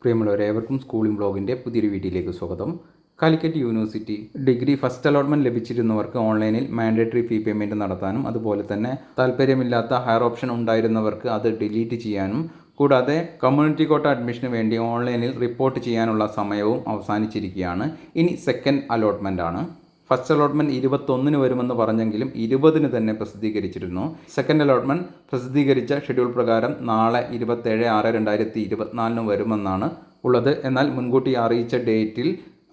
പ്രിയമുള്ളവരെ, ഏവർക്കും സ്കൂളിംഗ് ബ്ലോഗിൻ്റെ പുതിയൊരു വീഡിയോയിലേക്ക് സ്വാഗതം. Calicut university degree first allotment ലഭിച്ചിരുന്നവർക്ക് ഓൺലൈനിൽ മാൻഡേറ്ററി ഫീ പേയ്മെൻറ്റ് നടത്താനും അതുപോലെ തന്നെ താല്പര്യമില്ലാത്ത ഹയർ ഓപ്ഷൻ ഉണ്ടായിരുന്നവർക്ക് അത് ഡിലീറ്റ് ചെയ്യാനും കൂടാതെ കമ്മ്യൂണിറ്റി കോട്ട അഡ്മിഷന് വേണ്ടി ഓൺലൈനിൽ റിപ്പോർട്ട് ചെയ്യാനുള്ള സമയവും അവസാനിച്ചിരിക്കുകയാണ്. ഇനി സെക്കൻഡ് അലോട്ട്മെൻ്റ് ആണ്. ഫസ്റ്റ് അലോട്ട്മെൻറ്റ് 21 വരുമെന്ന് പറഞ്ഞെങ്കിലും 20 തന്നെ പ്രസിദ്ധീകരിച്ചിരുന്നു. സെക്കൻഡ് അലോട്ട്മെൻറ്റ് പ്രസിദ്ധീകരിച്ച ഷെഡ്യൂൾ പ്രകാരം നാളെ 27/6/2024 വരുമെന്നാണ് ഉള്ളത്. എന്നാൽ മുൻകൂട്ടി അറിയിച്ച ഡേറ്റിൽ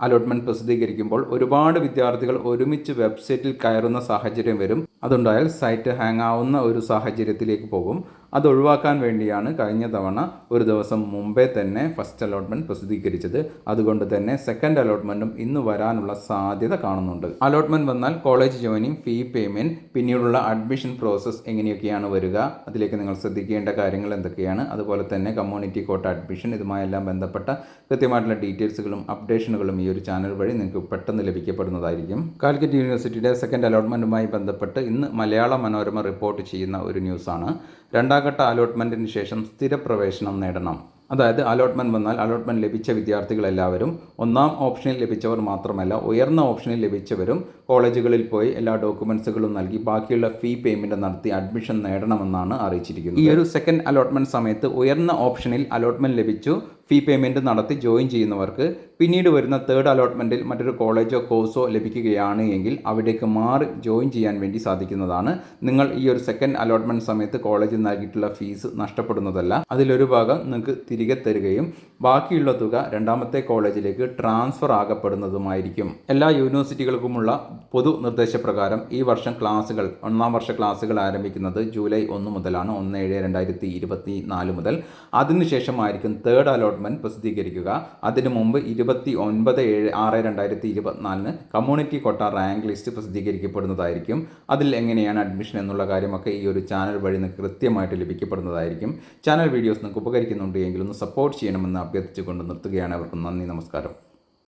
അലോട്ട്മെൻറ്റ് പ്രസിദ്ധീകരിക്കുമ്പോൾ ഒരുപാട് വിദ്യാർത്ഥികൾ ഒരുമിച്ച് വെബ്സൈറ്റിൽ കയറുന്ന സാഹചര്യം വരും. അതുണ്ടായാൽ സൈറ്റ് ഹാങ് ആവുന്ന ഒരു സാഹചര്യത്തിലേക്ക് പോകും. അത് ഒഴിവാക്കാൻ വേണ്ടിയാണ് കഴിഞ്ഞ തവണ ഒരു ദിവസം മുമ്പേ തന്നെ ഫസ്റ്റ് അലോട്ട്മെൻറ്റ് പ്രസിദ്ധീകരിച്ചത്. അതുകൊണ്ട് തന്നെ സെക്കൻഡ് അലോട്ട്മെൻറ്റും ഇന്ന് വരാനുള്ള സാധ്യത കാണുന്നുണ്ട്. അലോട്ട്മെൻറ്റ് വന്നാൽ കോളേജ് ജോയിനിങ്, ഫീ പേയ്മെൻറ്റ്, പിന്നീടുള്ള അഡ്മിഷൻ പ്രോസസ്സ് എങ്ങനെയൊക്കെയാണ് വരിക, അതിലേക്ക് നിങ്ങൾ ശ്രദ്ധിക്കേണ്ട കാര്യങ്ങൾ എന്തൊക്കെയാണ്, അതുപോലെ തന്നെ കമ്മ്യൂണിറ്റി കോട്ട അഡ്മിഷൻ, ഇതുമായെല്ലാം ബന്ധപ്പെട്ട കൃത്യമായിട്ടുള്ള ഡീറ്റെയിൽസുകളും അപ്ഡേഷനുകളും ഈ ഒരു ചാനൽ വഴി നിങ്ങൾക്ക് പെട്ടെന്ന് ലഭിക്കപ്പെടുന്നതായിരിക്കും. കാലിക്കറ്റ് യൂണിവേഴ്സിറ്റിയുടെ സെക്കൻഡ് അലോട്ട്മെൻറ്റുമായി ബന്ധപ്പെട്ട് ഇന്ന് മലയാള മനോരമ റിപ്പോർട്ട് ചെയ്യുന്ന ഒരു ന്യൂസാണ്. രണ്ടാം ഘട്ട അലോട്ട്മെൻറ്റിന് ശേഷം സ്ഥിരപ്രവേശനം നേടണം. അതായത് അലോട്ട്മെൻറ്റ് വന്നാൽ അലോട്ട്മെൻറ്റ് ലഭിച്ച വിദ്യാർത്ഥികളെല്ലാവരും ഒന്നാം ഓപ്ഷനിൽ ലഭിച്ചവർ മാത്രമല്ല, ഉയർന്ന ഓപ്ഷനിൽ ലഭിച്ചവരും കോളേജുകളിൽ പോയി എല്ലാ ഡോക്യുമെൻറ്റ്സുകളും നൽകി ബാക്കിയുള്ള ഫീ പേയ്മെൻറ്റ് നടത്തി അഡ്മിഷൻ നേടണമെന്നാണ് അറിയിച്ചിരിക്കുന്നത്. ഈ ഒരു സെക്കൻഡ് അലോട്ട്മെൻറ്റ് സമയത്ത് ഉയർന്ന ഓപ്ഷനിൽ അലോട്ട്മെൻറ്റ് ലഭിച്ചു ഫീ പേയ്മെൻറ്റ് നടത്തി ജോയിൻ ചെയ്യുന്നവർക്ക് പിന്നീട് വരുന്ന തേർഡ് അലോട്ട്മെൻറ്റിൽ മറ്റൊരു കോളേജോ കോഴ്സോ ലഭിക്കുകയാണ് എങ്കിൽ അവിടേക്ക് മാറി ജോയിൻ ചെയ്യാൻ വേണ്ടി സാധിക്കുന്നതാണ്. നിങ്ങൾ ഈ ഒരു സെക്കൻഡ് അലോട്ട്മെൻറ്റ് സമയത്ത് കോളേജിൽ നൽകിയിട്ടുള്ള ഫീസ് നഷ്ടപ്പെടുന്നതല്ല. അതിലൊരു ഭാഗം നിങ്ങൾക്ക് തിരികെ തരികയും ബാക്കിയുള്ള തുക രണ്ടാമത്തെ കോളേജിലേക്ക് ട്രാൻസ്ഫർ ആകപ്പെടുന്നതുമായിരിക്കും. എല്ലാ യൂണിവേഴ്സിറ്റികൾക്കുമുള്ള പൊതു നിർദ്ദേശപ്രകാരം ഈ വർഷം ക്ലാസ്സുകൾ, ഒന്നാം വർഷ ക്ലാസ്സുകൾ ആരംഭിക്കുന്നത് ജൂലൈ 1 മുതലാണ്, 1/7/2024 മുതൽ. അതിനുശേഷമായിരിക്കും തേർഡ് അലോട്ട്മെൻറ്റ് പ്രസിദ്ധീകരിക്കുക. അതിനു മുമ്പ് 29/6/2024 കമ്മ്യൂണിറ്റി കോട്ട റാങ്ക് ലിസ്റ്റ് പ്രസിദ്ധീകരിക്കപ്പെടുന്നതായിരിക്കും. അതിൽ എങ്ങനെയാണ് അഡ്മിഷൻ എന്നുള്ള കാര്യമൊക്കെ ഈ ഒരു ചാനൽ വഴി നിങ്ങൾക്ക് കൃത്യമായിട്ട് ലഭിക്കപ്പെടുന്നതായിരിക്കും. ചാനൽ വീഡിയോസ് നിങ്ങൾക്ക് ഉപകരിക്കുന്നുണ്ട് എങ്കിൽ ഒന്ന് സപ്പോർട്ട് ചെയ്യണമെന്ന് അഭ്യർത്ഥിച്ചുകൊണ്ട് നിർത്തുകയാണ്. അവർക്കും നന്ദി, നമസ്കാരം.